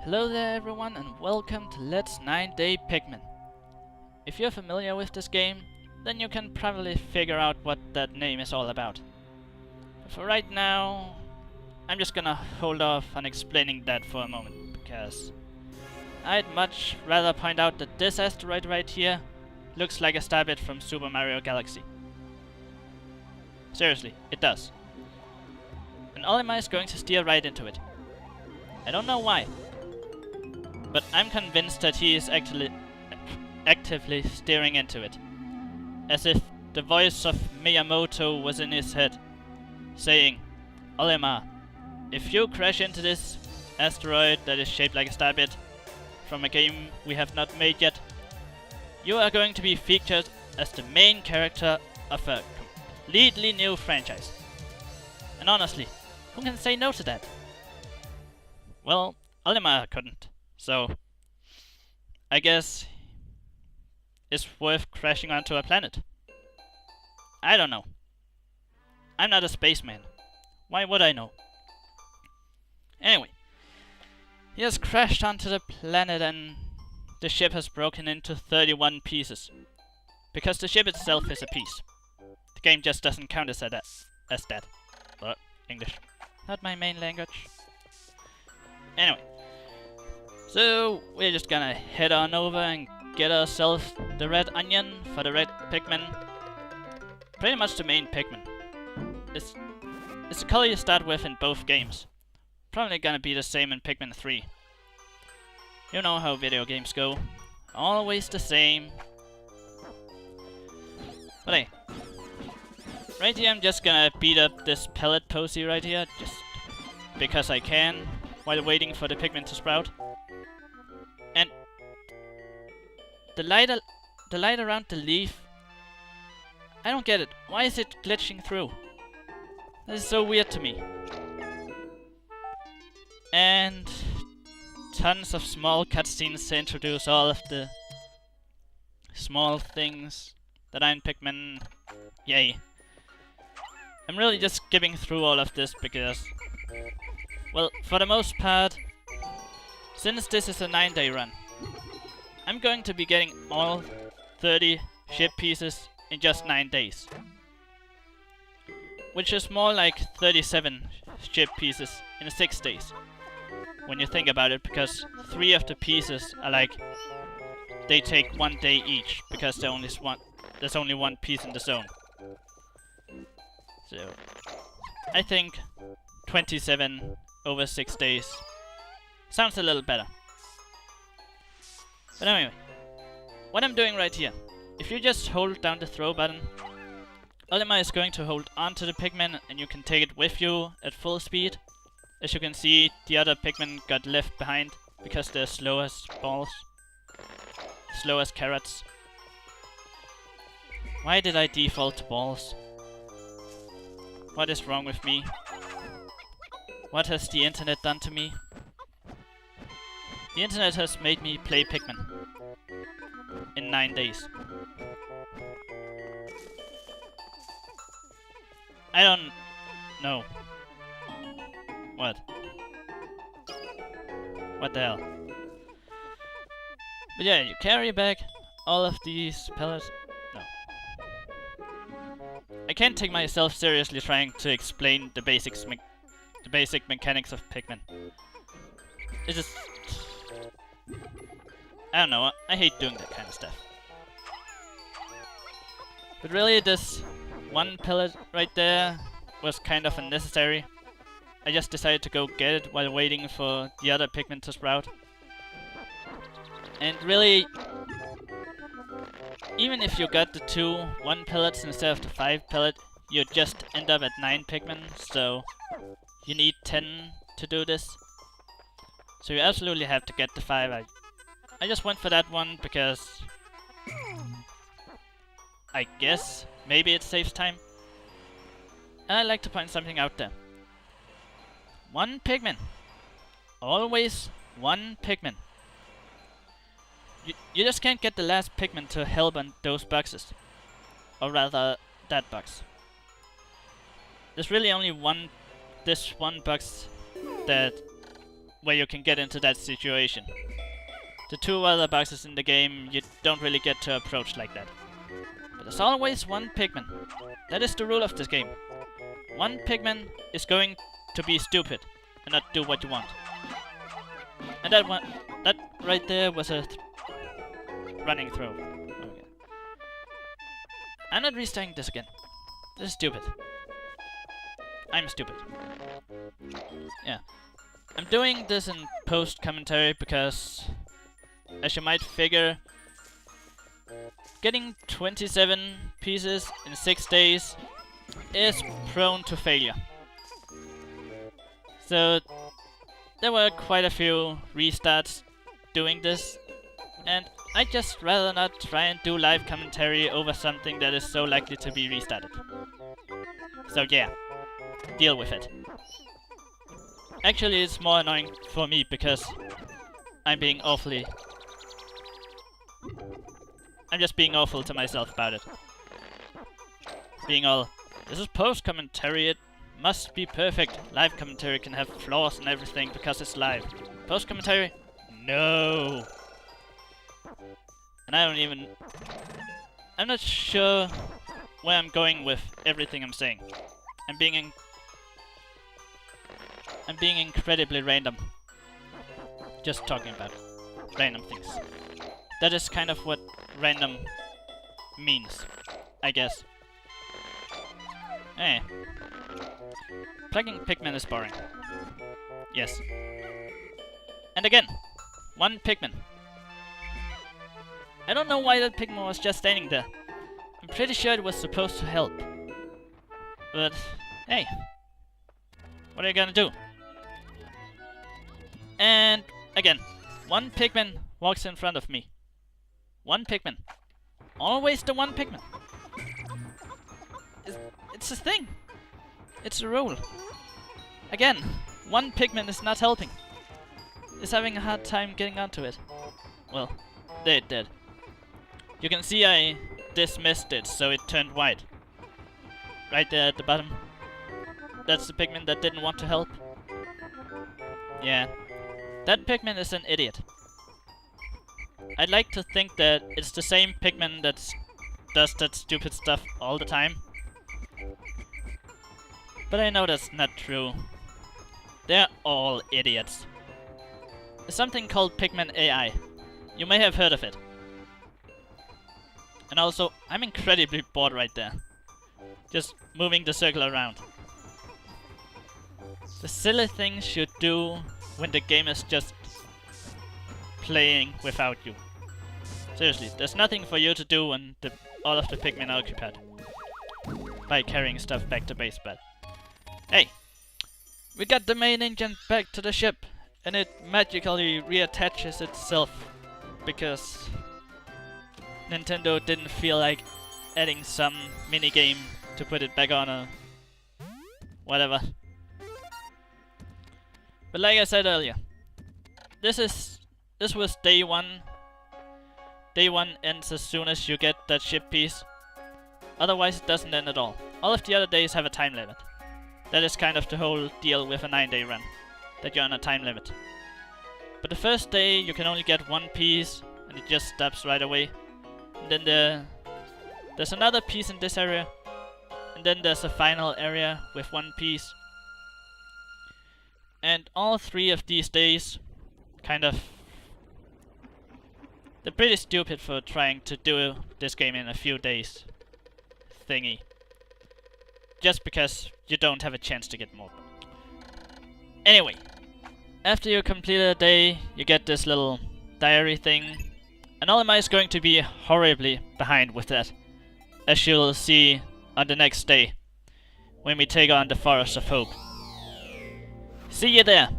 Hello there everyone and welcome to Let's 9-Day Pikmin. If you're familiar with this game, then you can probably figure out what that name is all about. But for right now, I'm just gonna hold off on explaining that for a moment, because I'd much rather point out that this asteroid right here looks like a starbit from Super Mario Galaxy. Seriously, it does. And Olimar is going to steer right into it. I don't know why, but I'm convinced that he is actively steering into it. As if the voice of Miyamoto was in his head, saying, Olimar, if you crash into this asteroid that is shaped like a starbit from a game we have not made yet, you are going to be featured as the main character of a completely new franchise. And honestly, who can say no to that? Well, Olimar couldn't. So, I guess it's worth crashing onto a planet. I don't know. I'm not a spaceman. Why would I know? Anyway, he has crashed onto the planet and the ship has broken into 31 pieces. Because the ship itself is a piece. The game just doesn't count as that. But English, not my main language. Anyway. So, we're just gonna head on over and get ourselves the red onion for the red Pikmin. Pretty much the main Pikmin. It's the color you start with in both games. Probably gonna be the same in Pikmin 3. You know how video games go. Always the same. But hey. Right here I'm just gonna beat up this pellet posy right here. Just because I can. While waiting for the Pikmin to sprout. And the light around the leaf, I don't get it. Why is it glitching through? That is so weird to me. And tons of small cutscenes to introduce all of the small things that are in Pikmin. Yay. I'm really just skipping through all of this because, well, for the most part, since this is a 9-day run, I'm going to be getting all 30 ship pieces in just 9 days. Which is more like 37 ship pieces in 6 days. When you think about it, because 3 of the pieces are like, they take 1 day each, because there's only one piece in the zone. So, I think 27 over 6 days sounds a little better. But anyway, what I'm doing right here, if you just hold down the throw button, Olimar is going to hold onto the Pikmin and you can take it with you at full speed. As you can see, the other Pikmin got left behind because they're slow as balls. Slow as carrots. Why did I default to balls? What is wrong with me? What has the internet done to me? The internet has made me play Pikmin in 9 days. I don't know. What? What the hell? But yeah, you carry back all of these pellets. No. I can't take myself seriously trying to explain the basic mechanics of Pikmin. It's just, I don't know, I hate doing that kind of stuff. But really, this one pellet right there was kind of unnecessary. I just decided to go get it while waiting for the other Pikmin to sprout. And really, even if you got the 1 pellets instead of the 5 pellet, you just end up at 9 Pikmin, so you need 10 to do this. So you absolutely have to get the 5. I just went for that one because I guess maybe it saves time. And I'd like to point something out there. 1 Pikmin. Always 1 Pikmin. You just can't get the last Pikmin to help on those boxes. Or rather, that box. There's really only this one box that where you can get into that situation. The 2 other boxes in the game you don't really get to approach like that. But there's always one Pikmin. That is the rule of this game. One Pikmin is going to be stupid and not do what you want. And that right there was a running throw. Okay. I'm not restarting this again. This is stupid. I'm stupid. Yeah. I'm doing this in post-commentary because, as you might figure, getting 27 pieces in 6 days is prone to failure. So there were quite a few restarts doing this, and I'd just rather not try and do live commentary over something that is so likely to be restarted. So yeah, deal with it. Actually, it's more annoying for me because I'm just being awful to myself about it. Being all, this is post-commentary, it must be perfect. Live commentary can have flaws and everything because it's live. Post-commentary? No! And I'm not sure where I'm going with everything I'm saying. I'm being incredibly random. Just talking about random things. That is kind of what random means, I guess. Hey. Plugging Pikmin is boring. Yes. And again, one Pikmin. I don't know why that Pikmin was just standing there. I'm pretty sure it was supposed to help. But, hey. What are you gonna do? And, again, one Pikmin walks in front of me. One Pikmin. Always the one Pikmin. It's a thing. It's a rule. Again, one Pikmin is not helping. It's having a hard time getting onto it. Well, there it did. You can see I dismissed it, so it turned white. Right there at the bottom. That's the Pikmin that didn't want to help. Yeah. That Pikmin is an idiot. I'd like to think that it's the same Pikmin that does that stupid stuff all the time. But I know that's not true. They're all idiots. There's something called Pikmin AI. You may have heard of it. And also, I'm incredibly bored right there. Just moving the circle around. The silly things you do when the game is just playing without you. Seriously, there's nothing for you to do when all of the Pikmin are occupied by carrying stuff back to base, but hey! We got the main engine back to the ship, and it magically reattaches itself because Nintendo didn't feel like adding some minigame to put it back on or whatever. But like I said earlier, this was day one. Day one ends as soon as you get that ship piece. Otherwise it doesn't end at all. All of the other days have a time limit. That is kind of the whole deal with a 9-day run, that you're on a time limit. But the first day you can only get one piece, and it just stops right away. And then there's another piece in this area, and then there's a final area with one piece. And all 3 of these days, they're pretty stupid for trying to do this game in a few days thingy. Just because you don't have a chance to get more. Anyway, after you complete a day, you get this little diary thing. And Olimar is going to be horribly behind with that, as you'll see on the next day, when we take on the Forest of Hope. See you there!